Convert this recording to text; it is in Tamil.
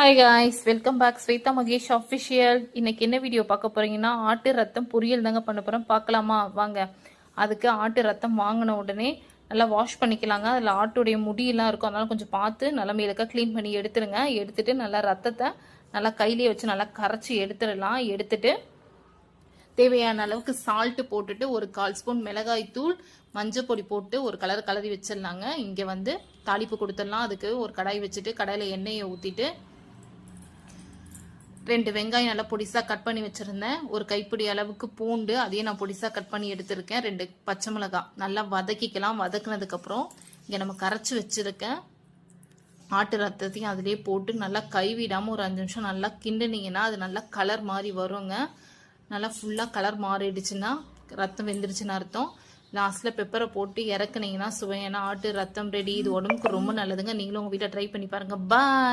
Hi guys, welcome back. Shweta Mahesh official. இன்னைக்கு என்ன வீடியோ பார்க்க போறீங்கன்னா, ஆட்டு ரத்தம் பொரியல் தாங்க பண்ண போகிறோம். பார்க்கலாமா வாங்க. அதுக்கு ஆட்டு ரத்தம் வாங்கின உடனே நல்லா வாஷ் பண்ணிக்கலாங்க. அதில் ஆட்டுடைய முடியெல்லாம் இருக்கும், அதனால கொஞ்சம் பார்த்து நல்லா மேலுக்க க்ளீன் பண்ணி எடுத்துருங்க. எடுத்துட்டு நல்லா ரத்தத்தை நல்லா கையிலேயே வச்சு நல்லா கரைச்சி எடுத்துடலாம். எடுத்துட்டு தேவையான அளவுக்கு சால்ட்டு போட்டுட்டு ஒரு 1/4 ஸ்பூன் மிளகாய் தூள், மஞ்சள் பொடி போட்டு ஒரு கலரி வச்சிடலாங்க. இங்கே வந்து தாளிப்பு கொடுத்துடலாம். அதுக்கு ஒரு கடாய் வச்சுட்டு கடாயில் எண்ணெயை ஊற்றிட்டு 2 வெங்காயம் நல்லா பொடிசாக கட் பண்ணி வச்சுருந்தேன். ஒரு கைப்பிடி அளவுக்கு பூண்டு, அதையும் நான் பொடிசாக கட் பண்ணி எடுத்திருக்கேன். 2 பச்சை மிளகாய் நல்லா வதக்கிக்கலாம். வதக்குனதுக்கப்புறம் இங்கே நம்ம கரைச்சி வச்சுருக்கேன் ஆட்டு ரத்தத்தையும் அதிலே போட்டு நல்லா கைவிடாமல் ஒரு 5 நிமிஷம் நல்லா கிண்டுனீங்கன்னா அது நல்லா கலர் மாதிரி வருங்க. நல்லா ஃபுல்லாக கலர் மாறிடுச்சுன்னா ரத்தம் வெந்துருச்சுன்னு அர்த்தம். லாஸ்ட்டில் பெப்பரை போட்டு இறக்குனீங்கன்னா சுவையான ஆட்டு ரத்தம் ரெடி. இது உடம்புக்கு ரொம்ப நல்லதுங்க. நீங்களும் உங்கள் வீட்டில் ட்ரை பண்ணி பாருங்கள். பாய்.